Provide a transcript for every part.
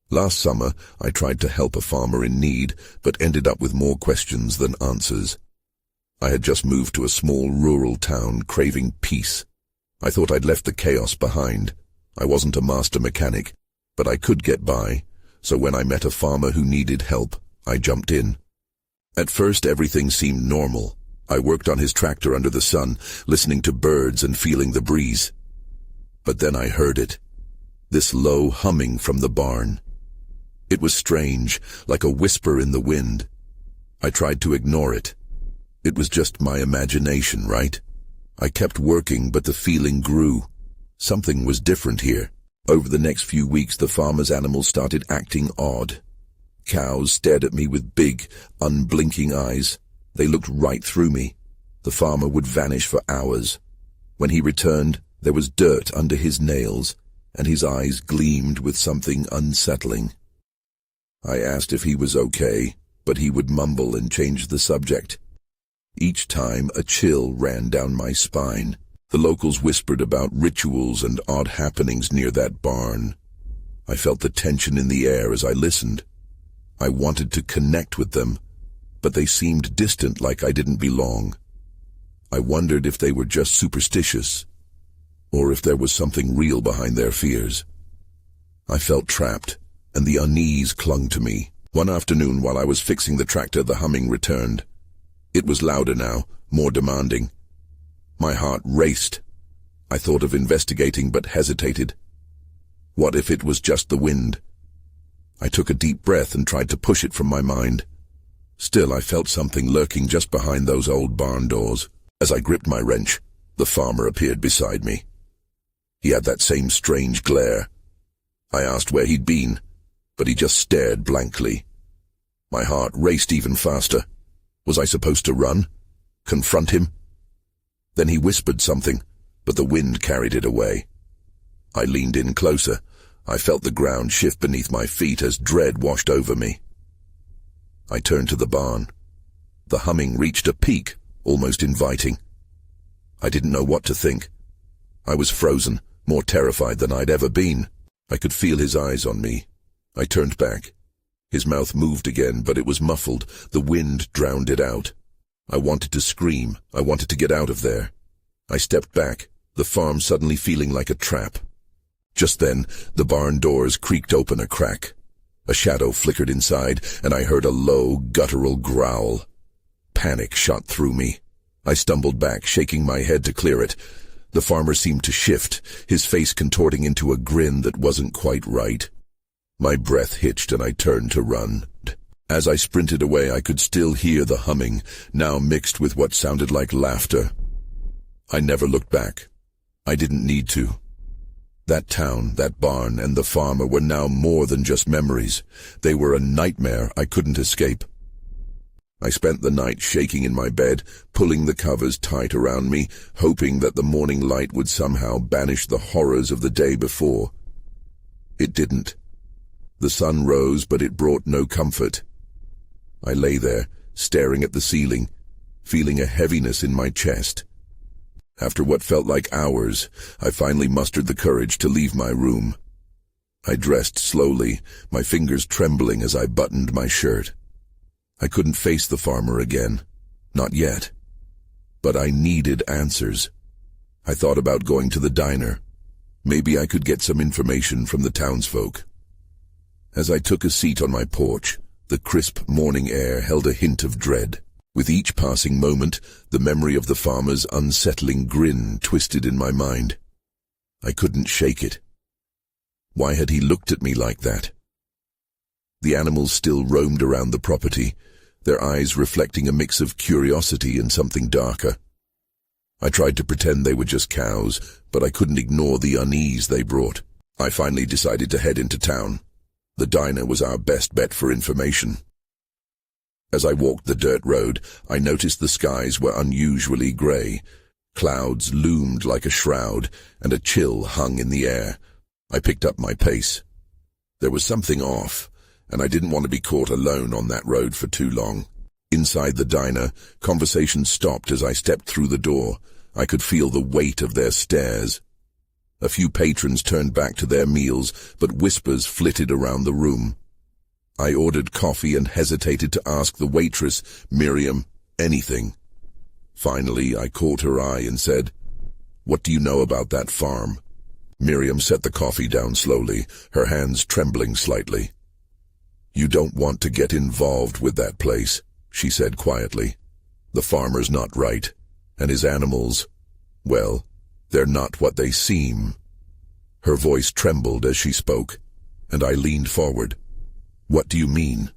Last summer, I tried to help a farmer in need, but ended up with more questions than answers. I had just moved to a small rural town, craving peace. I thought I'd left the chaos behind. I wasn't a master mechanic, but I could get by, so when I met a farmer who needed help, I jumped in. At first, everything seemed normal. I worked on his tractor under the sun, listening to birds and feeling the breeze. But then I heard it. This low humming from the barn. It was strange, like a whisper in the wind. I tried to ignore it. It was just my imagination, right? I kept working, but the feeling grew. Something was different here. Over the next few weeks, the farmer's animals started acting odd. Cows stared at me with big, unblinking eyes. They looked right through me. The farmer would vanish for hours. When he returned, there was dirt under his nails, and his eyes gleamed with something unsettling. I asked if he was okay, but he would mumble and change the subject. Each time, a chill ran down my spine. The locals whispered about rituals and odd happenings near that barn. I felt the tension in the air as I listened. I wanted to connect with them, but they seemed distant, like I didn't belong. I wondered if they were just superstitious, or if there was something real behind their fears. I felt trapped, and the unease clung to me. One afternoon, while I was fixing the tractor, the humming returned. It was louder now, more demanding. My heart raced. I thought of investigating, but hesitated. What if it was just the wind? I took a deep breath and tried to push it from my mind. Still, I felt something lurking just behind those old barn doors. As I gripped my wrench, the farmer appeared beside me. He had that same strange glare. I asked where he'd been, but he just stared blankly. My heart raced even faster. Was I supposed to run? Confront him? Then he whispered something, but the wind carried it away. I leaned in closer. I felt the ground shift beneath my feet as dread washed over me. I turned to the barn. The humming reached a peak, almost inviting. I didn't know what to think. I was frozen, more terrified than I'd ever been. I could feel his eyes on me. I turned back. His mouth moved again, but it was muffled. The wind drowned it out. I wanted to scream. I wanted to get out of there. I stepped back, the farm suddenly feeling like a trap. Just then, the barn doors creaked open a crack. A shadow flickered inside, and I heard a low, guttural growl. Panic shot through me. I stumbled back, shaking my head to clear it. The farmer seemed to shift, his face contorting into a grin that wasn't quite right. My breath hitched and I turned to run. As I sprinted away, I could still hear the humming, now mixed with what sounded like laughter. I never looked back. I didn't need to. That town, that barn, and the farmer were now more than just memories. They were a nightmare I couldn't escape. I spent the night shaking in my bed, pulling the covers tight around me, hoping that the morning light would somehow banish the horrors of the day before. It didn't. The sun rose, but it brought no comfort. I lay there, staring at the ceiling, feeling a heaviness in my chest. After what felt like hours, I finally mustered the courage to leave my room. I dressed slowly, my fingers trembling as I buttoned my shirt. I couldn't face the farmer again. Not yet. But I needed answers. I thought about going to the diner. Maybe I could get some information from the townsfolk. As I took a seat on my porch, the crisp morning air held a hint of dread. With each passing moment, the memory of the farmer's unsettling grin twisted in my mind. I couldn't shake it. Why had he looked at me like that? The animals still roamed around the property, their eyes reflecting a mix of curiosity and something darker. I tried to pretend they were just cows, but I couldn't ignore the unease they brought. I finally decided to head into town. The diner was our best bet for information. As I walked the dirt road, I noticed the skies were unusually grey. Clouds loomed like a shroud, and a chill hung in the air. I picked up my pace. There was something off, and I didn't want to be caught alone on that road for too long. Inside the diner, conversation stopped as I stepped through the door. I could feel the weight of their stares. A few patrons turned back to their meals, but whispers flitted around the room. I ordered coffee and hesitated to ask the waitress, Miriam, anything. Finally, I caught her eye and said, "What do you know about that farm?" Miriam set the coffee down slowly, her hands trembling slightly. "You don't want to get involved with that place," she said quietly. "The farmer's not right, and his animals, well, they're not what they seem." Her voice trembled as she spoke, and I leaned forward. "What do you mean?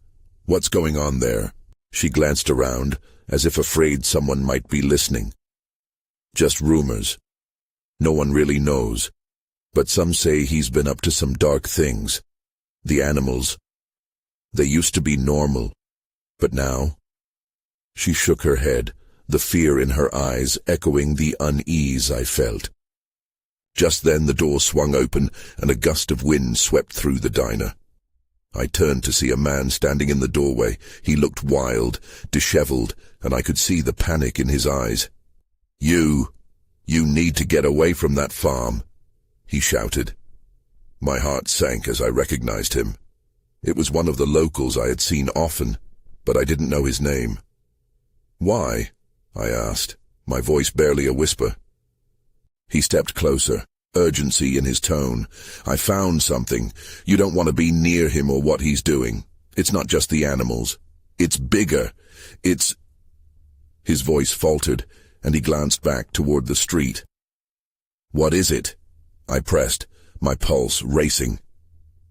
What's going on there?" She glanced around, as if afraid someone might be listening. "Just rumors. No one really knows, but some say he's been up to some dark things. The animals, they used to be normal, but now—" She shook her head, the fear in her eyes echoing the unease I felt. Just then the door swung open and a gust of wind swept through the diner. I turned to see a man standing in the doorway. He looked wild, disheveled, and I could see the panic in his eyes. You need to get away from that farm," he shouted. My heart sank as I recognized him. It was one of the locals I had seen often, but I didn't know his name. "Why?" I asked, my voice barely a whisper. He stepped closer, urgency in his tone. "I found something. You don't want to be near him or what he's doing. It's not just the animals. It's bigger. It's—" His voice faltered, and he glanced back toward the street. "What is it?" I pressed, my pulse racing.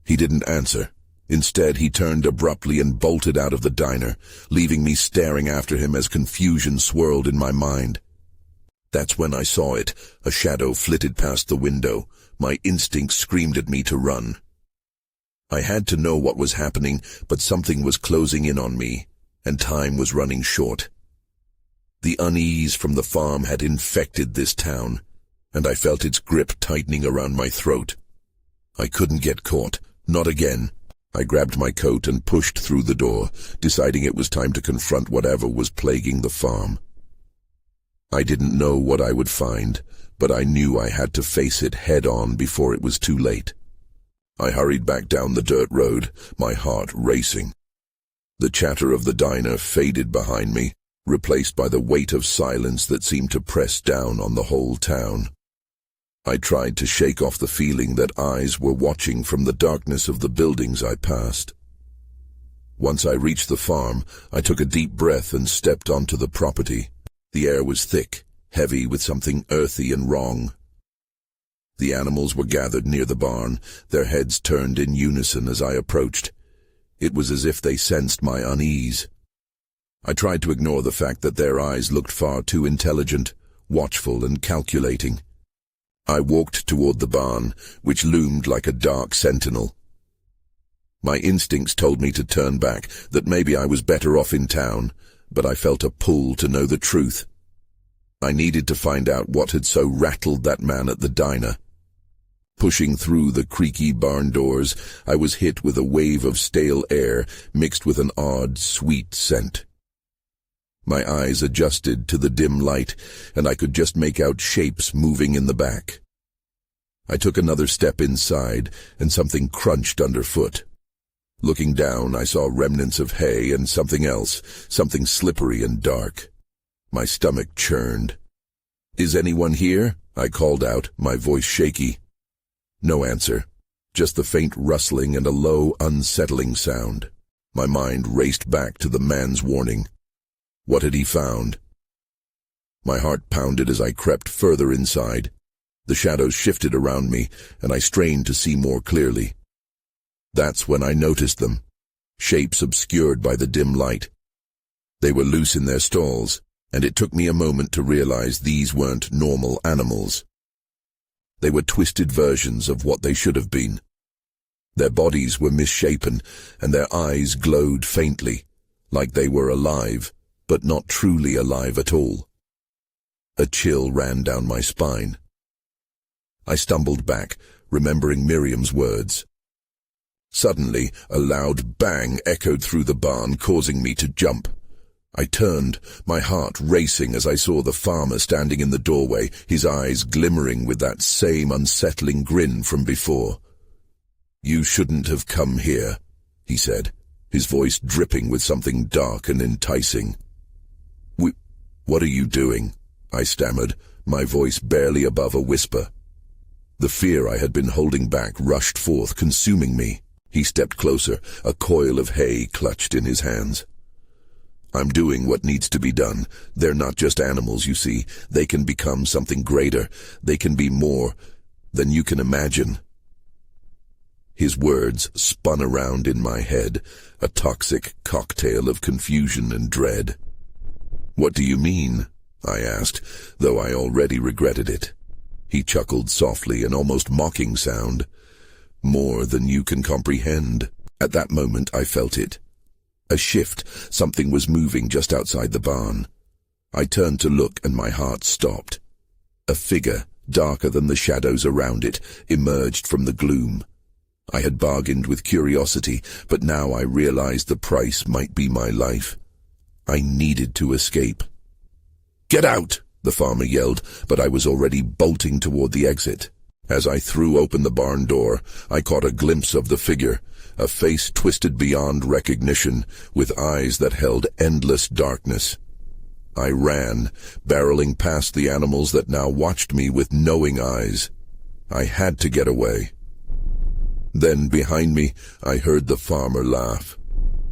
He didn't answer. Instead, he turned abruptly and bolted out of the diner, leaving me staring after him as confusion swirled in my mind. That's when I saw it. A shadow flitted past the window. My instinct screamed at me to run. I had to know what was happening, but something was closing in on me, and time was running short. The unease from the farm had infected this town, and I felt its grip tightening around my throat. I couldn't get caught. Not again. I grabbed my coat and pushed through the door, deciding it was time to confront whatever was plaguing the farm. I didn't know what I would find, but I knew I had to face it head-on before it was too late. I hurried back down the dirt road, my heart racing. The chatter of the diner faded behind me, replaced by the weight of silence that seemed to press down on the whole town. I tried to shake off the feeling that eyes were watching from the darkness of the buildings I passed. Once I reached the farm, I took a deep breath and stepped onto the property. The air was thick, heavy with something earthy and wrong. The animals were gathered near the barn, their heads turned in unison as I approached. It was as if they sensed my unease. I tried to ignore the fact that their eyes looked far too intelligent, watchful and calculating. I walked toward the barn, which loomed like a dark sentinel. My instincts told me to turn back, that maybe I was better off in town, but I felt a pull to know the truth. I needed to find out what had so rattled that man at the diner. Pushing through the creaky barn doors, I was hit with a wave of stale air mixed with an odd, sweet scent. My eyes adjusted to the dim light, and I could just make out shapes moving in the back. I took another step inside, and something crunched underfoot. Looking down, I saw remnants of hay and something else, something slippery and dark. My stomach churned. "Is anyone here?" I called out, my voice shaky. No answer, just the faint rustling and a low, unsettling sound. My mind raced back to the man's warning. What had he found? My heart pounded as I crept further inside. The shadows shifted around me, and I strained to see more clearly. That's when I noticed them, shapes obscured by the dim light. They were loose in their stalls, and it took me a moment to realize these weren't normal animals. They were twisted versions of what they should have been. Their bodies were misshapen, and their eyes glowed faintly, like they were alive, but not truly alive at all. A chill ran down my spine. I stumbled back, remembering Miriam's words. Suddenly, a loud bang echoed through the barn, causing me to jump. I turned, my heart racing as I saw the farmer standing in the doorway, his eyes glimmering with that same unsettling grin from before. "You shouldn't have come here," he said, his voice dripping with something dark and enticing. "What are you doing?" I stammered, my voice barely above a whisper. The fear I had been holding back rushed forth, consuming me. He stepped closer, a coil of hay clutched in his hands. "I'm doing what needs to be done. They're not just animals, you see. They can become something greater. They can be more than you can imagine." His words spun around in my head, a toxic cocktail of confusion and dread. "What do you mean?" I asked, though I already regretted it. He chuckled softly, an almost mocking sound. "More than you can comprehend." At that moment I felt it. A shift, something was moving just outside the barn. I turned to look and my heart stopped. A figure, darker than the shadows around it, emerged from the gloom. I had bargained with curiosity, but now I realized the price might be my life. I needed to escape. "Get out!" the farmer yelled, but I was already bolting toward the exit. As I threw open the barn door, I caught a glimpse of the figure, a face twisted beyond recognition, with eyes that held endless darkness. I ran, barreling past the animals that now watched me with knowing eyes. I had to get away. Then, behind me, I heard the farmer laugh.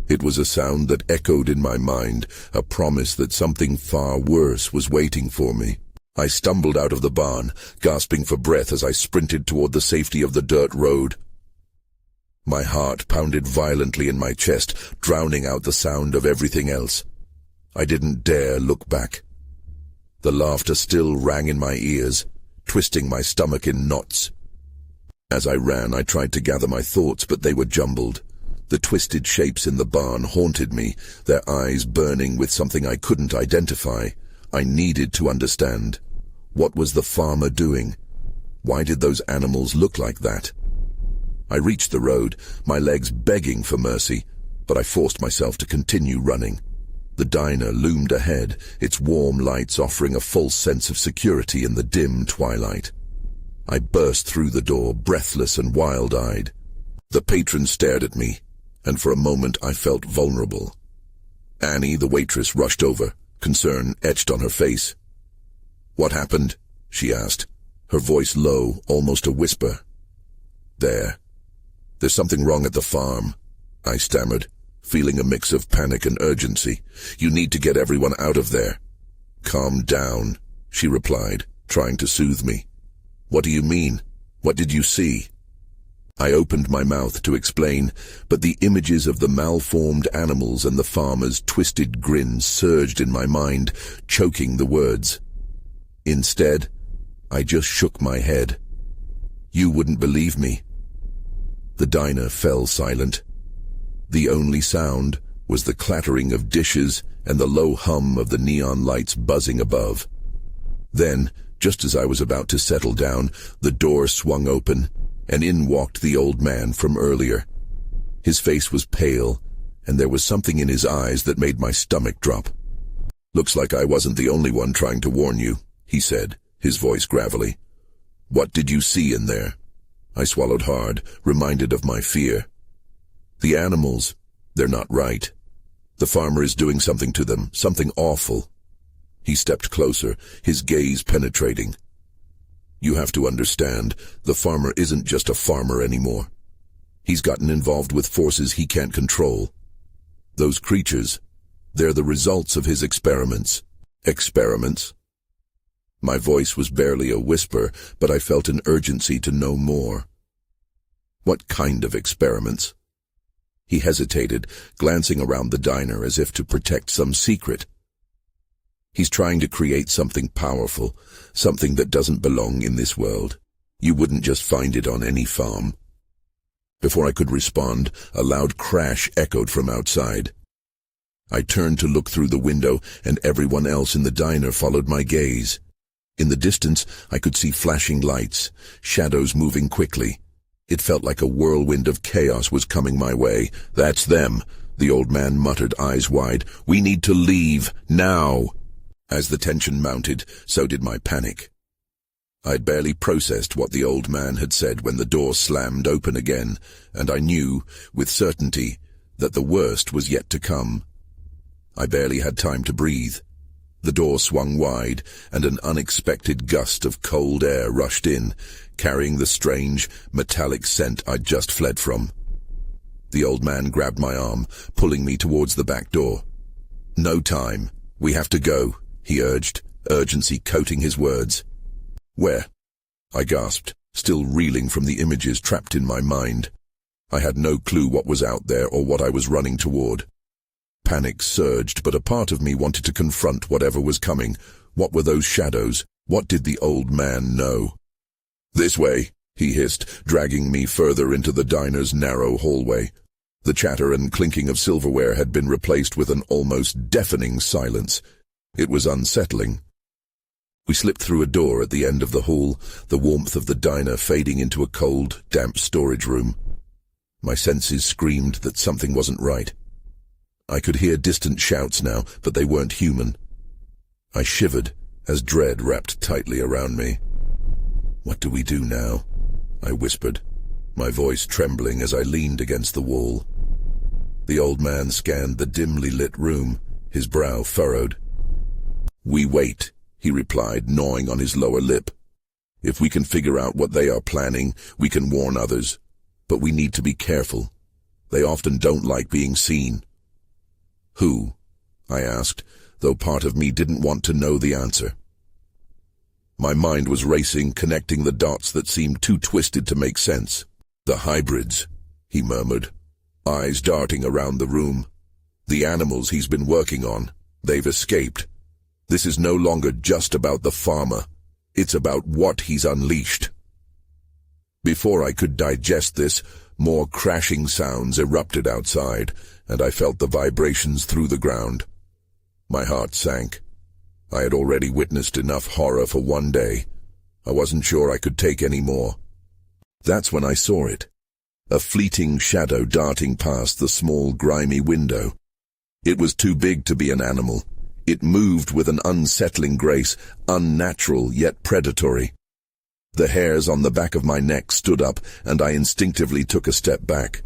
It was a sound that echoed in my mind, a promise that something far worse was waiting for me. I stumbled out of the barn, gasping for breath as I sprinted toward the safety of the dirt road. My heart pounded violently in my chest, drowning out the sound of everything else. I didn't dare look back. The laughter still rang in my ears, twisting my stomach in knots. As I ran, I tried to gather my thoughts, but they were jumbled. The twisted shapes in the barn haunted me, their eyes burning with something I couldn't identify. I needed to understand. What was the farmer doing? Why did those animals look like that? I reached the road, my legs begging for mercy, but I forced myself to continue running. The diner loomed ahead, its warm lights offering a false sense of security in the dim twilight. I burst through the door, breathless and wild-eyed. The patron stared at me, and for a moment I felt vulnerable. Annie, the waitress, rushed over, concern etched on her face. "What happened?" she asked, her voice low, almost a whisper. There's something wrong at the farm," I stammered, feeling a mix of panic and urgency. "You need to get everyone out of there." "Calm down," she replied, trying to soothe me. "What do you mean? What did you see?" I opened my mouth to explain, but the images of the malformed animals and the farmer's twisted grin surged in my mind, choking the words. Instead, I just shook my head. "You wouldn't believe me." The diner fell silent. The only sound was the clattering of dishes and the low hum of the neon lights buzzing above. Then, just as I was about to settle down, the door swung open, and in walked the old man from earlier. His face was pale, and there was something in his eyes that made my stomach drop. "Looks like I wasn't the only one trying to warn you," he said, his voice gravelly. "What did you see in there?" I swallowed hard, reminded of my fear. "The animals, they're not right. The farmer is doing something to them, something awful." He stepped closer, his gaze penetrating. "You have to understand, the farmer isn't just a farmer anymore. He's gotten involved with forces he can't control. Those creatures, they're the results of his experiments." "Experiments?" My voice was barely a whisper, but I felt an urgency to know more. "What kind of experiments?" He hesitated, glancing around the diner as if to protect some secret. "He's trying to create something powerful, something that doesn't belong in this world. You wouldn't just find it on any farm." Before I could respond, a loud crash echoed from outside. I turned to look through the window, and everyone else in the diner followed my gaze. In the distance, I could see flashing lights, shadows moving quickly. It felt like a whirlwind of chaos was coming my way. "That's them," The old man muttered, eyes wide. "We need to leave, now." As the tension mounted, so did my panic. I'd barely processed what the old man had said when the door slammed open again, and I knew, with certainty, that the worst was yet to come. I barely had time to breathe. The door swung wide, and an unexpected gust of cold air rushed in, carrying the strange, metallic scent I'd just fled from. The old man grabbed my arm, pulling me towards the back door. "No time. We have to go," he urged, urgency coating his words. "Where?" I gasped, still reeling from the images trapped in my mind. I had no clue what was out there or what I was running toward. Panic surged, but a part of me wanted to confront whatever was coming. What were those shadows? What did the old man know? "This way," he hissed, dragging me further into the diner's narrow hallway. The chatter and clinking of silverware had been replaced with an almost deafening silence. It was unsettling. We slipped through a door at the end of the hall, the warmth of the diner fading into a cold, damp storage room. My senses screamed that something wasn't right. I could hear distant shouts now, but they weren't human. I shivered as dread wrapped tightly around me. "What do we do now?" I whispered, my voice trembling as I leaned against the wall. The old man scanned the dimly lit room, his brow furrowed. "We wait," he replied, gnawing on his lower lip. "If we can figure out what they are planning, we can warn others. But we need to be careful. They often don't like being seen." "Who?" I asked, though part of me didn't want to know the answer. My mind was racing, connecting the dots that seemed too twisted to make sense. "The hybrids," he murmured, eyes darting around the room. "The animals he's been working on. They've escaped. This is no longer just about the farmer. It's about what he's unleashed." Before I could digest this, more crashing sounds erupted outside, and I felt the vibrations through the ground. My heart sank. I had already witnessed enough horror for one day. I wasn't sure I could take any more. That's when I saw it. A fleeting shadow darting past the small, grimy window. It was too big to be an animal. It moved with an unsettling grace, unnatural yet predatory. The hairs on the back of my neck stood up, and I instinctively took a step back.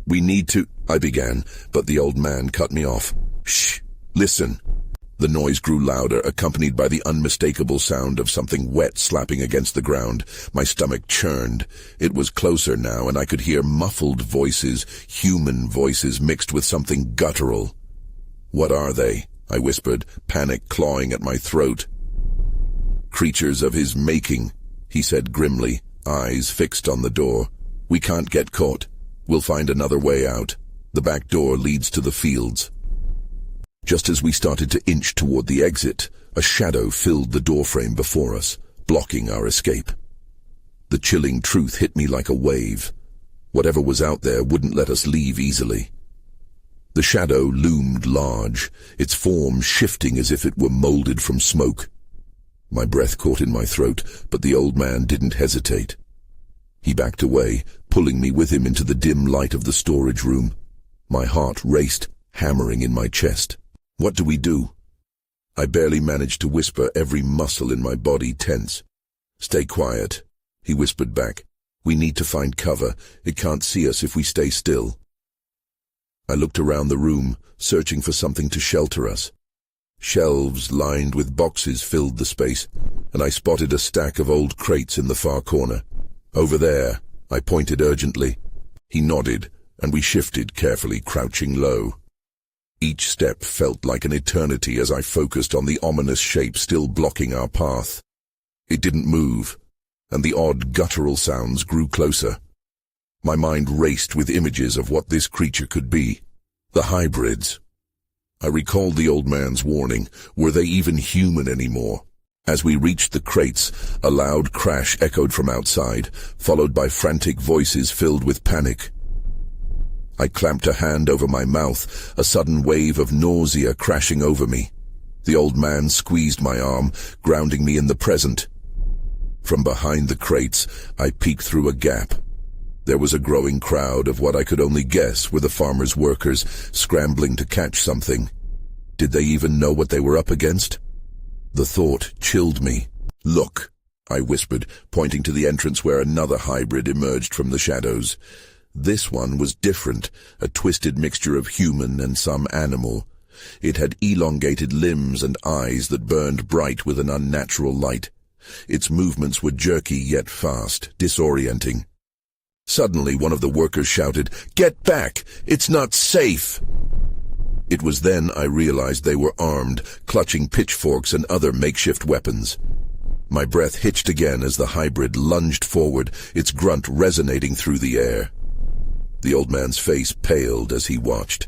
"We need to—" I began, but the old man cut me off. "Shh! Listen!" The noise grew louder, accompanied by the unmistakable sound of something wet slapping against the ground. My stomach churned. It was closer now, and I could hear muffled voices, human voices mixed with something guttural. "What are they?" I whispered, panic clawing at my throat. "Creatures of his making," he said grimly, eyes fixed on the door. "We can't get caught. We'll find another way out. The back door leads to the fields." Just as we started to inch toward the exit, a shadow filled the doorframe before us, blocking our escape. The chilling truth hit me like a wave. Whatever was out there wouldn't let us leave easily. The shadow loomed large, its form shifting as if it were molded from smoke. My breath caught in my throat, but the old man didn't hesitate. He backed away, pulling me with him into the dim light of the storage room. My heart raced, hammering in my chest. "What do we do?" I barely managed to whisper, every muscle in my body tense. "Stay quiet," he whispered back. "We need to find cover. It can't see us if we stay still." I looked around the room, searching for something to shelter us. Shelves lined with boxes filled the space, and I spotted a stack of old crates in the far corner. "Over there," I pointed urgently. He nodded, and we shifted carefully, crouching low. Each step felt like an eternity as I focused on the ominous shape still blocking our path. It didn't move, and the odd guttural sounds grew closer. My mind raced with images of what this creature could be. The hybrids. I recalled the old man's warning. Were they even human anymore? As we reached the crates, a loud crash echoed from outside, followed by frantic voices filled with panic. I clamped a hand over my mouth, a sudden wave of nausea crashing over me. The old man squeezed my arm, grounding me in the present. From behind the crates, I peeked through a gap. There was a growing crowd of what I could only guess were the farmers' workers scrambling to catch something. Did they even know what they were up against? The thought chilled me. "Look," I whispered, pointing to the entrance where another hybrid emerged from the shadows. This one was different, a twisted mixture of human and some animal. It had elongated limbs and eyes that burned bright with an unnatural light. Its movements were jerky yet fast, disorienting. Suddenly, one of the workers shouted, "Get back! It's not safe!" It was then I realized they were armed, clutching pitchforks and other makeshift weapons. My breath hitched again as the hybrid lunged forward, its grunt resonating through the air. The old man's face paled as he watched.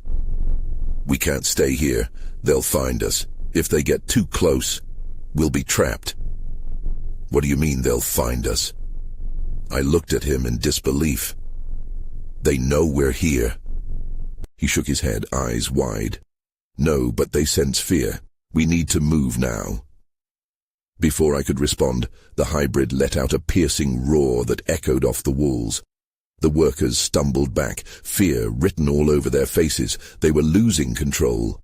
"We can't stay here. They'll find us. If they get too close, we'll be trapped." "What do you mean they'll find us?" I looked at him in disbelief. "They know we're here." He shook his head, eyes wide. "No, but they sense fear. We need to move now." Before I could respond, the hybrid let out a piercing roar that echoed off the walls. The workers stumbled back, fear written all over their faces. They were losing control.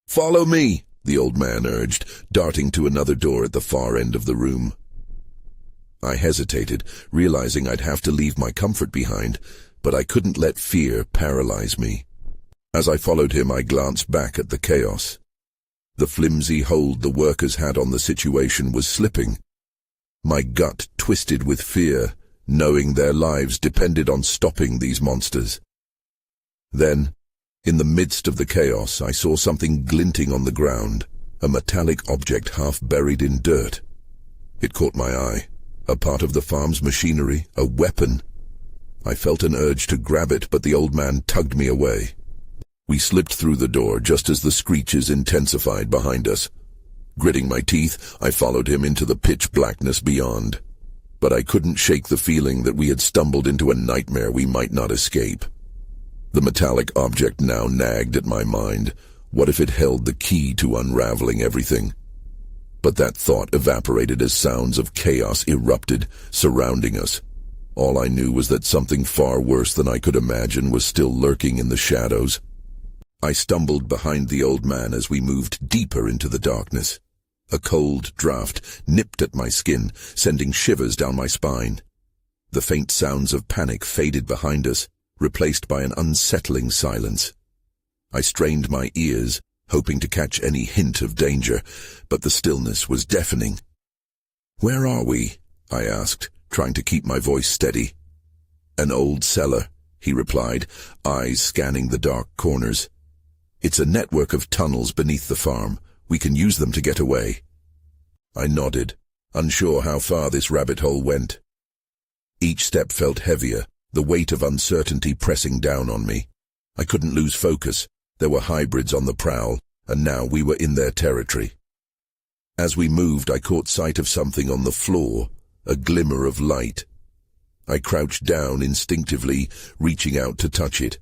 "Follow me," the old man urged, darting to another door at the far end of the room. I hesitated, realizing I'd have to leave my comfort behind, but I couldn't let fear paralyze me. As I followed him, I glanced back at the chaos. The flimsy hold the workers had on the situation was slipping. My gut twisted with fear, knowing their lives depended on stopping these monsters. Then, in the midst of the chaos, I saw something glinting on the ground, a metallic object half buried in dirt. It caught my eye, a part of the farm's machinery, a weapon. I felt an urge to grab it, but the old man tugged me away. We slipped through the door just as the screeches intensified behind us. Gritting my teeth, I followed him into the pitch blackness beyond. But I couldn't shake the feeling that we had stumbled into a nightmare we might not escape. The metallic object now nagged at my mind. What if it held the key to unraveling everything? But that thought evaporated as sounds of chaos erupted, surrounding us. All I knew was that something far worse than I could imagine was still lurking in the shadows. I stumbled behind the old man as we moved deeper into the darkness. A cold draft nipped at my skin, sending shivers down my spine. The faint sounds of panic faded behind us, replaced by an unsettling silence. I strained my ears, hoping to catch any hint of danger, but the stillness was deafening. "Where are we?" I asked, trying to keep my voice steady. "An old cellar," he replied, eyes scanning the dark corners. "It's a network of tunnels beneath the farm. We can use them to get away." I nodded, unsure how far this rabbit hole went. Each step felt heavier, the weight of uncertainty pressing down on me. I couldn't lose focus. There were hybrids on the prowl, and now we were in their territory. As we moved, I caught sight of something on the floor, a glimmer of light. I crouched down instinctively, reaching out to touch it.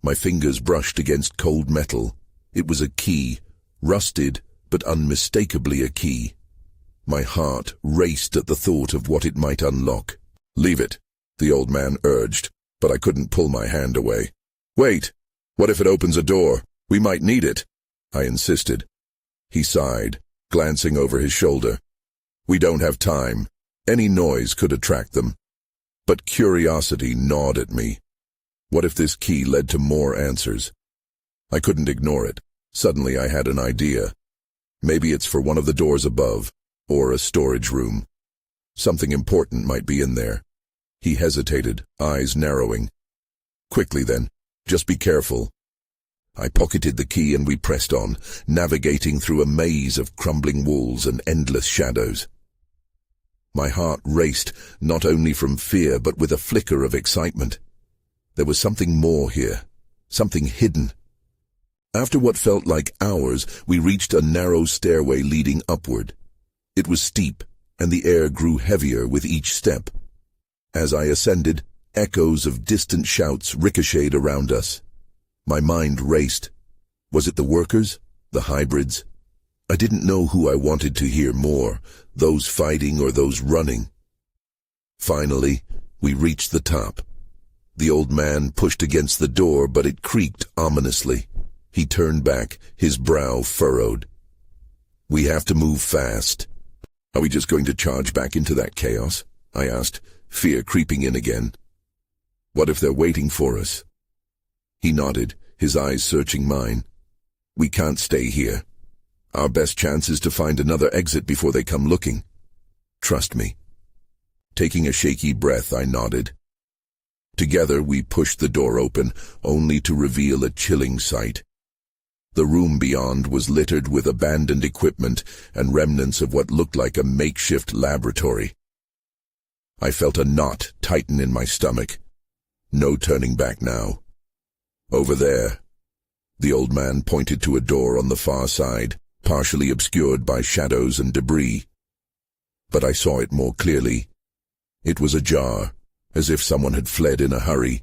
My fingers brushed against cold metal. It was a key, rusted, but unmistakably a key. My heart raced at the thought of what it might unlock. "Leave it," the old man urged, but I couldn't pull my hand away. "Wait, what if it opens a door? We might need it," I insisted. He sighed, glancing over his shoulder. "We don't have time. Any noise could attract them." But curiosity gnawed at me. What if this key led to more answers? I couldn't ignore it. Suddenly I had an idea. Maybe it's for one of the doors above, or a storage room. Something important might be in there. He hesitated, eyes narrowing. "Quickly then, just be careful." I pocketed the key and we pressed on, navigating through a maze of crumbling walls and endless shadows. My heart raced, not only from fear but with a flicker of excitement. There was something more here, something hidden. After what felt like hours, we reached a narrow stairway leading upward. It was steep, and the air grew heavier with each step. As I ascended, echoes of distant shouts ricocheted around us. My mind raced. Was it the workers? The hybrids? I didn't know who I wanted to hear more, those fighting or those running. Finally, we reached the top. The old man pushed against the door, but it creaked ominously. He turned back, his brow furrowed. "We have to move fast." "Are we just going to charge back into that chaos?" I asked, fear creeping in again. "What if they're waiting for us?" He nodded, his eyes searching mine. "We can't stay here. Our best chance is to find another exit before they come looking. Trust me." Taking a shaky breath, I nodded. Together we pushed the door open, only to reveal a chilling sight. The room beyond was littered with abandoned equipment and remnants of what looked like a makeshift laboratory. I felt a knot tighten in my stomach. No turning back now. "Over there." The old man pointed to a door on the far side, partially obscured by shadows and debris. But I saw it more clearly. It was ajar, as if someone had fled in a hurry.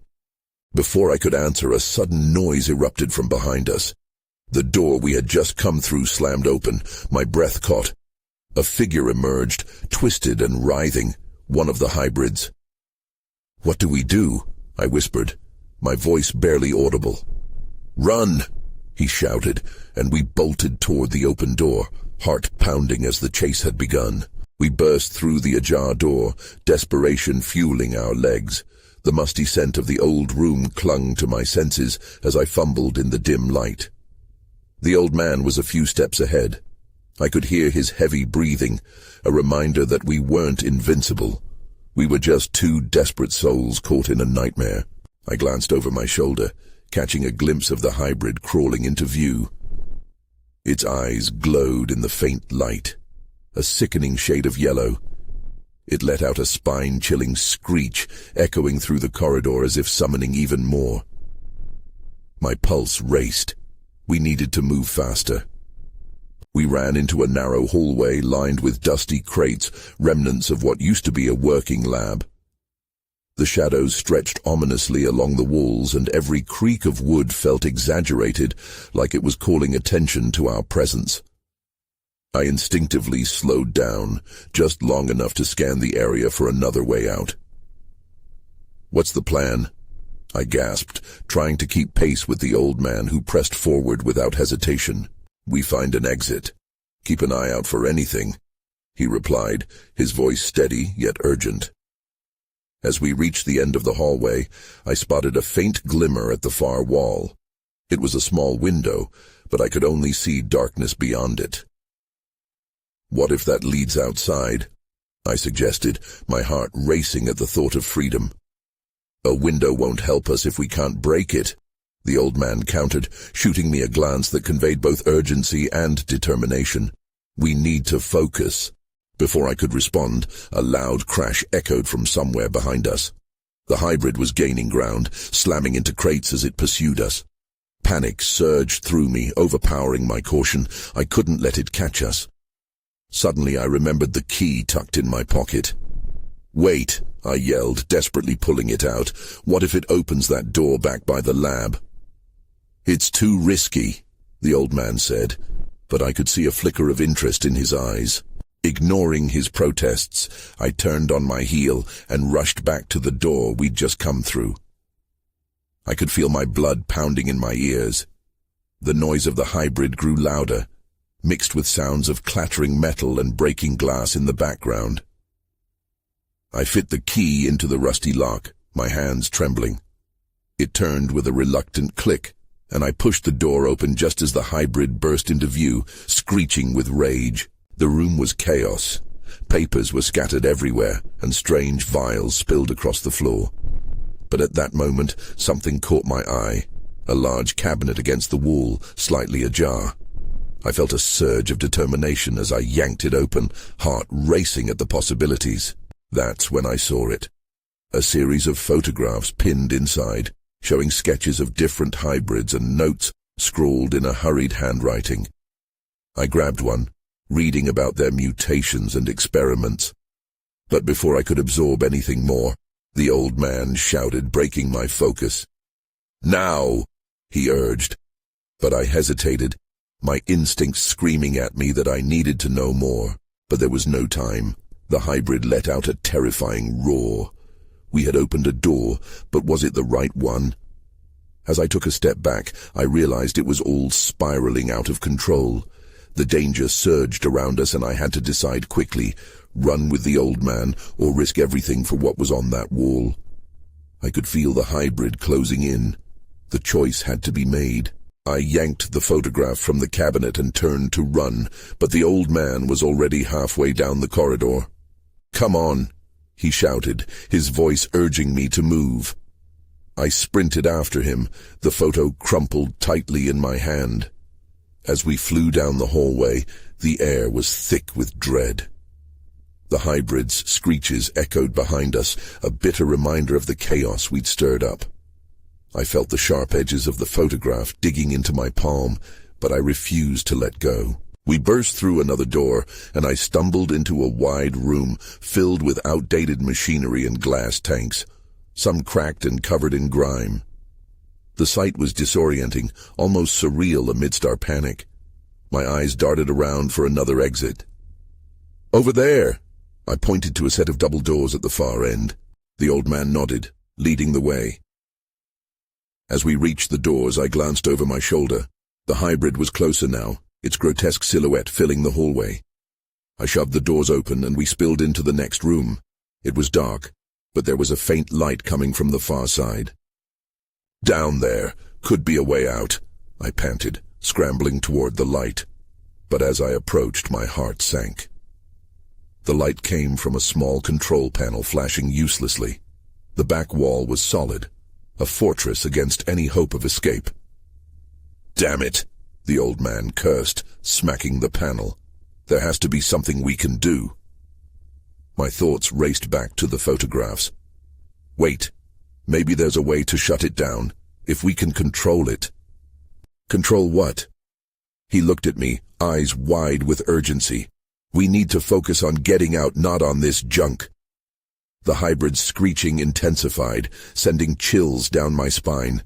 Before I could answer, a sudden noise erupted from behind us. The door we had just come through slammed open. My breath caught. A figure emerged, twisted and writhing, one of the hybrids. "What do we do?" I whispered, my voice barely audible. "Run!" he shouted, and we bolted toward the open door, heart pounding as the chase had begun. We burst through the ajar door, desperation fueling our legs. The musty scent of the old room clung to my senses as I fumbled in the dim light. The old man was a few steps ahead. I could hear his heavy breathing, a reminder that we weren't invincible. We were just two desperate souls caught in a nightmare. I glanced over my shoulder, catching a glimpse of the hybrid crawling into view. Its eyes glowed in the faint light, a sickening shade of yellow. It let out a spine-chilling screech, echoing through the corridor as if summoning even more. My pulse raced. We needed to move faster. We ran into a narrow hallway lined with dusty crates, remnants of what used to be a working lab. The shadows stretched ominously along the walls, and every creak of wood felt exaggerated, like it was calling attention to our presence. I instinctively slowed down, just long enough to scan the area for another way out. "What's the plan?" I gasped, trying to keep pace with the old man who pressed forward without hesitation. "We find an exit. Keep an eye out for anything," he replied, his voice steady yet urgent. As we reached the end of the hallway, I spotted a faint glimmer at the far wall. It was a small window, but I could only see darkness beyond it. "What if that leads outside?" I suggested, my heart racing at the thought of freedom. "A window won't help us if we can't break it," the old man countered, shooting me a glance that conveyed both urgency and determination. "We need to focus." Before I could respond, a loud crash echoed from somewhere behind us. The hybrid was gaining ground, slamming into crates as it pursued us. Panic surged through me, overpowering my caution. I couldn't let it catch us. Suddenly I remembered the key tucked in my pocket. "Wait," I yelled, desperately pulling it out. "What if it opens that door back by the lab?" "It's too risky," the old man said, but I could see a flicker of interest in his eyes. Ignoring his protests, I turned on my heel and rushed back to the door we'd just come through. I could feel my blood pounding in my ears. The noise of the hybrid grew louder, mixed with sounds of clattering metal and breaking glass in the background. I fit the key into the rusty lock, my hands trembling. It turned with a reluctant click, and I pushed the door open just as the hybrid burst into view, screeching with rage. The room was chaos. Papers were scattered everywhere, and strange vials spilled across the floor. But at that moment, something caught my eye. A large cabinet against the wall, slightly ajar. I felt a surge of determination as I yanked it open, heart racing at the possibilities. That's when I saw it. A series of photographs pinned inside, showing sketches of different hybrids and notes scrawled in a hurried handwriting. I grabbed one, reading about their mutations and experiments. But before I could absorb anything more, the old man shouted, breaking my focus. "Now!" he urged. But I hesitated, my instincts screaming at me that I needed to know more. But there was no time. The hybrid let out a terrifying roar. We had opened a door, but was it the right one? As I took a step back, I realized it was all spiraling out of control. The danger surged around us, and I had to decide quickly, run with the old man or risk everything for what was on that wall. I could feel the hybrid closing in. The choice had to be made. I yanked the photograph from the cabinet and turned to run, but the old man was already halfway down the corridor. "Come on," he shouted, his voice urging me to move. I sprinted after him, the photo crumpled tightly in my hand. As we flew down the hallway, the air was thick with dread. The hybrid's screeches echoed behind us, a bitter reminder of the chaos we'd stirred up. I felt the sharp edges of the photograph digging into my palm, but I refused to let go. We burst through another door, and I stumbled into a wide room filled with outdated machinery and glass tanks, some cracked and covered in grime. The sight was disorienting, almost surreal amidst our panic. My eyes darted around for another exit. "Over there!" I pointed to a set of double doors at the far end. The old man nodded, leading the way. As we reached the doors, I glanced over my shoulder. The hybrid was closer now, its grotesque silhouette filling the hallway. I shoved the doors open and we spilled into the next room. It was dark, but there was a faint light coming from the far side. "Down there, could be a way out," I panted, scrambling toward the light. But as I approached, my heart sank. The light came from a small control panel flashing uselessly. The back wall was solid, a fortress against any hope of escape. "Damn it," the old man cursed, smacking the panel. "There has to be something we can do." My thoughts raced back to the photographs. Wait, maybe there's a way to shut it down, if we can control it. "Control what?" He looked at me, eyes wide with urgency. "We need to focus on getting out, not on this junk." The hybrid's screeching intensified, sending chills down my spine.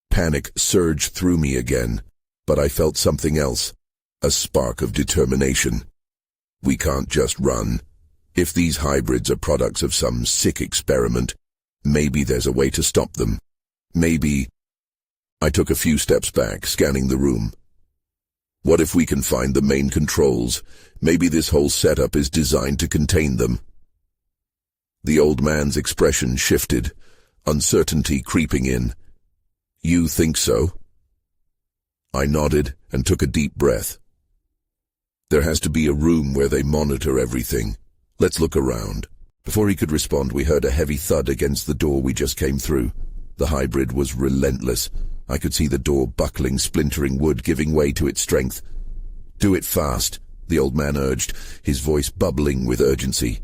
Panic surged through me again, but I felt something else, a spark of determination. We can't just run. If these hybrids are products of some sick experiment, maybe there's a way to stop them. Maybe... I took a few steps back, scanning the room. What if we can find the main controls? Maybe this whole setup is designed to contain them. The old man's expression shifted, uncertainty creeping in. "You think so?" I nodded and took a deep breath. "There has to be a room where they monitor everything. Let's look around." Before he could respond, we heard a heavy thud against the door we just came through. The hybrid was relentless. I could see the door buckling, splintering wood, giving way to its strength. "Do it fast," the old man urged, his voice bubbling with urgency.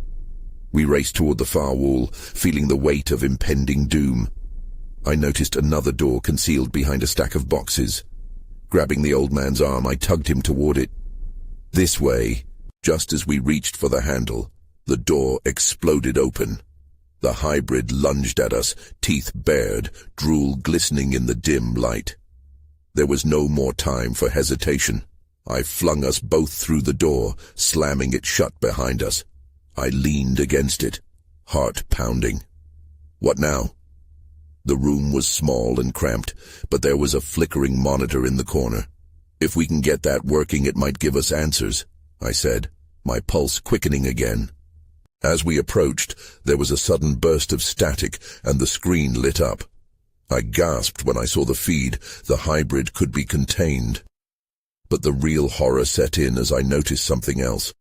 We raced toward the far wall, feeling the weight of impending doom. I noticed another door concealed behind a stack of boxes. Grabbing the old man's arm, I tugged him toward it. "This way." Just as we reached for the handle, the door exploded open. The hybrid lunged at us, teeth bared, drool glistening in the dim light. There was no more time for hesitation. I flung us both through the door, slamming it shut behind us. I leaned against it, heart pounding. What now? The room was small and cramped, but there was a flickering monitor in the corner. "If we can get that working, it might give us answers," I said, my pulse quickening again. As we approached, there was a sudden burst of static, and the screen lit up. I gasped when I saw the feed. The hybrid could be contained. But the real horror set in as I noticed something else.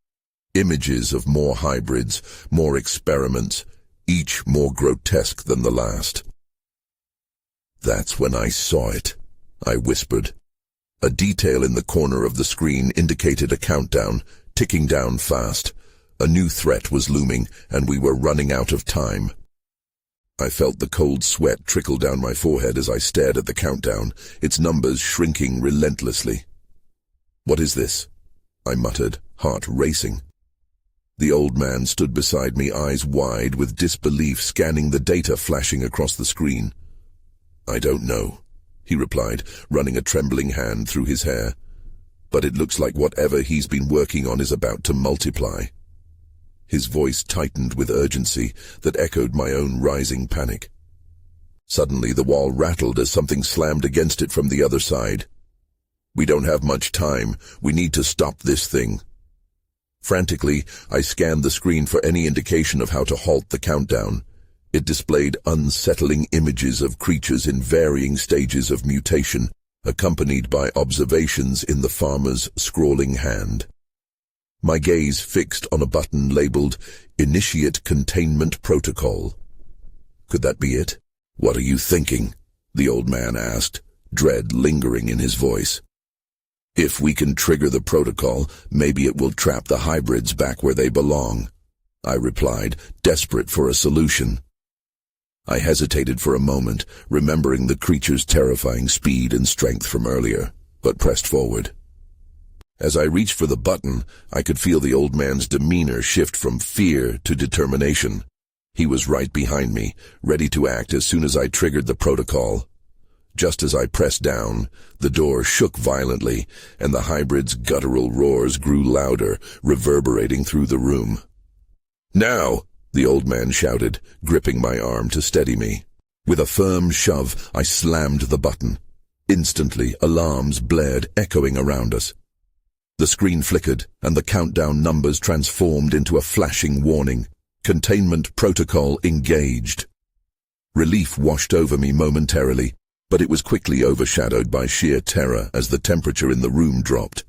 Images of more hybrids, more experiments, each more grotesque than the last. "That's when I saw it," I whispered. A detail in the corner of the screen indicated a countdown, ticking down fast. A new threat was looming, and we were running out of time. I felt the cold sweat trickle down my forehead as I stared at the countdown, its numbers shrinking relentlessly. "What is this?" I muttered, heart racing. The old man stood beside me, eyes wide with disbelief, scanning the data flashing across the screen. "I don't know," he replied, running a trembling hand through his hair. "But it looks like whatever he's been working on is about to multiply." His voice tightened with urgency that echoed my own rising panic. Suddenly the wall rattled as something slammed against it from the other side. "We don't have much time. We need to stop this thing." Frantically, I scanned the screen for any indication of how to halt the countdown. It displayed unsettling images of creatures in varying stages of mutation, accompanied by observations in the farmer's scrawling hand. My gaze fixed on a button labeled Initiate Containment Protocol. Could that be it? "What are you thinking?" the old man asked, dread lingering in his voice. "If we can trigger the protocol, maybe it will trap the hybrids back where they belong," I replied, desperate for a solution. I hesitated for a moment, remembering the creature's terrifying speed and strength from earlier, but pressed forward. As I reached for the button, I could feel the old man's demeanor shift from fear to determination. He was right behind me, ready to act as soon as I triggered the protocol. Just as I pressed down, the door shook violently, and the hybrid's guttural roars grew louder, reverberating through the room. "Now!" the old man shouted, gripping my arm to steady me. With a firm shove, I slammed the button. Instantly, alarms blared, echoing around us. The screen flickered, and the countdown numbers transformed into a flashing warning. Containment protocol engaged. Relief washed over me momentarily, but it was quickly overshadowed by sheer terror as the temperature in the room dropped.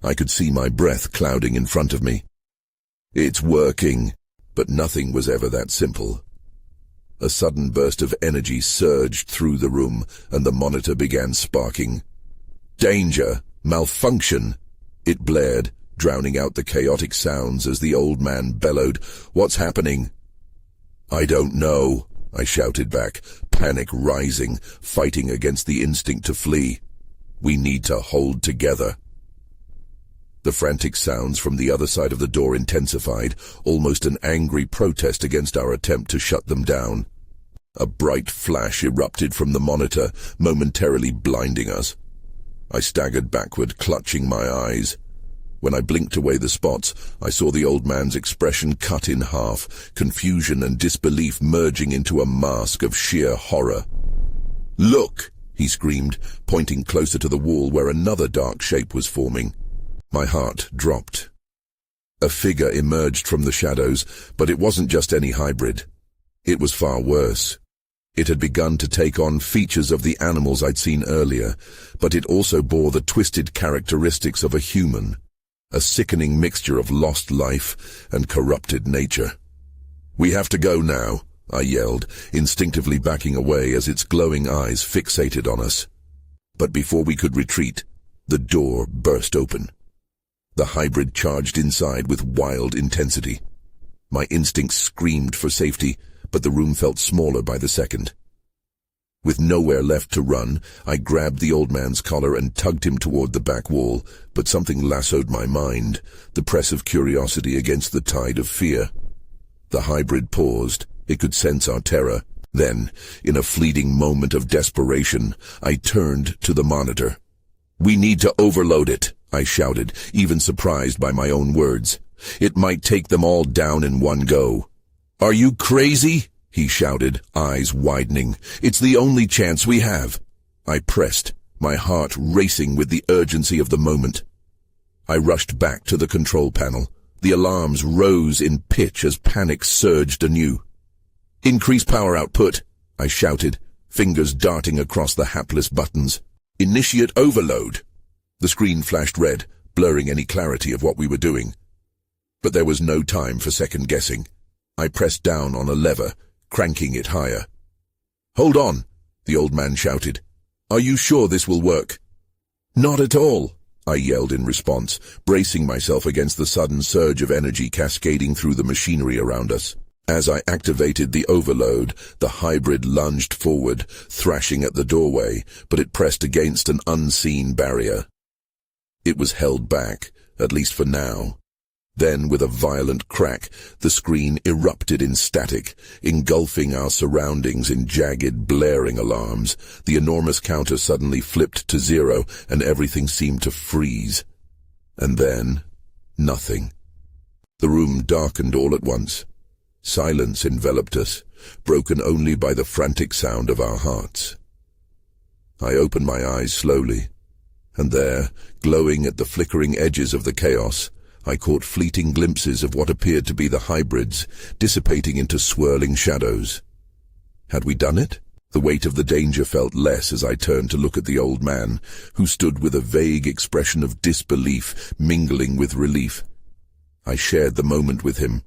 I could see my breath clouding in front of me. "It's working," but nothing was ever that simple. A sudden burst of energy surged through the room, and the monitor began sparking. "Danger! Malfunction!" it blared, drowning out the chaotic sounds as the old man bellowed, "What's happening?" "I don't know," I shouted back, panic rising, fighting against the instinct to flee. "We need to hold together." The frantic sounds from the other side of the door intensified, almost an angry protest against our attempt to shut them down. A bright flash erupted from the monitor, momentarily blinding us. I staggered backward, clutching my eyes. When I blinked away the spots, I saw the old man's expression cut in half, confusion and disbelief merging into a mask of sheer horror. "Look!" he screamed, pointing closer to the wall where another dark shape was forming. My heart dropped. A figure emerged from the shadows, but it wasn't just any hybrid. It was far worse. It had begun to take on features of the animals I'd seen earlier, but it also bore the twisted characteristics of a human, a sickening mixture of lost life and corrupted nature. "We have to go now," I yelled, instinctively backing away as its glowing eyes fixated on us. But before we could retreat, the door burst open. The hybrid charged inside with wild intensity. My instincts screamed for safety, but the room felt smaller by the second. With nowhere left to run, I grabbed the old man's collar and tugged him toward the back wall, but something lassoed my mind, the press of curiosity against the tide of fear. The hybrid paused. It could sense our terror. Then, in a fleeting moment of desperation, I turned to the monitor. "We need to overload it," I shouted, even surprised by my own words. "It might take them all down in one go." "Are you crazy?" he shouted, eyes widening. "It's the only chance we have." I pressed, my heart racing with the urgency of the moment. I rushed back to the control panel. The alarms rose in pitch as panic surged anew. "Increase power output," I shouted, fingers darting across the hapless buttons. "Initiate overload." The screen flashed red, blurring any clarity of what we were doing. But there was no time for second-guessing. I pressed down on a lever, cranking it higher. "Hold on," the old man shouted. "Are you sure this will work?" "Not at all," I yelled in response, bracing myself against the sudden surge of energy cascading through the machinery around us. As I activated the overload, the hybrid lunged forward, thrashing at the doorway, but it pressed against an unseen barrier. It was held back, at least for now. Then, with a violent crack, the screen erupted in static, engulfing our surroundings in jagged, blaring alarms. The enormous counter suddenly flipped to 0, and everything seemed to freeze. And then, nothing. The room darkened all at once. Silence enveloped us, broken only by the frantic sound of our hearts. I opened my eyes slowly, and there, glowing at the flickering edges of the chaos, I caught fleeting glimpses of what appeared to be the hybrids, dissipating into swirling shadows. Had we done it? The weight of the danger felt less as I turned to look at the old man, who stood with a vague expression of disbelief mingling with relief. I shared the moment with him.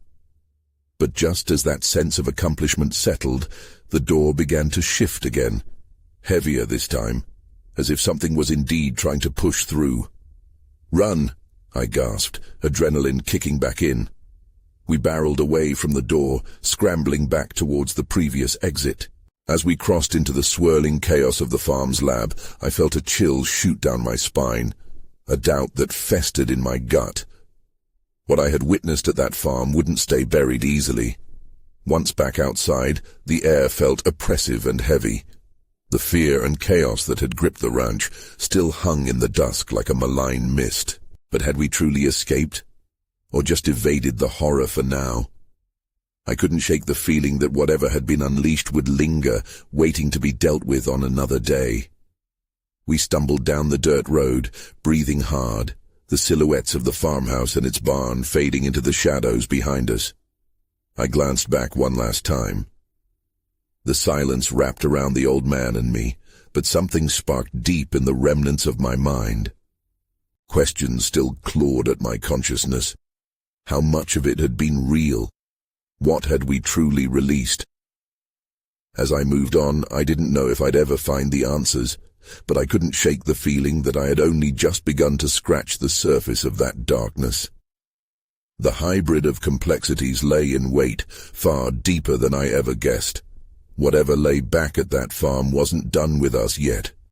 But just as that sense of accomplishment settled, the door began to shift again, heavier this time, as if something was indeed trying to push through. "Run!" I gasped, adrenaline kicking back in. We barreled away from the door, scrambling back towards the previous exit. As we crossed into the swirling chaos of the farm's lab, I felt a chill shoot down my spine, a doubt that festered in my gut. What I had witnessed at that farm wouldn't stay buried easily. Once back outside, the air felt oppressive and heavy. The fear and chaos that had gripped the ranch still hung in the dusk like a malign mist. But had we truly escaped? Or just evaded the horror for now? I couldn't shake the feeling that whatever had been unleashed would linger, waiting to be dealt with on another day. We stumbled down the dirt road, breathing hard, the silhouettes of the farmhouse and its barn fading into the shadows behind us. I glanced back one last time. The silence wrapped around the old man and me, but something sparked deep in the remnants of my mind. Questions still clawed at my consciousness. How much of it had been real? What had we truly released? As I moved on, I didn't know if I'd ever find the answers, but I couldn't shake the feeling that I had only just begun to scratch the surface of that darkness. The hybrid of complexities lay in wait, far deeper than I ever guessed. Whatever lay back at that farm wasn't done with us yet.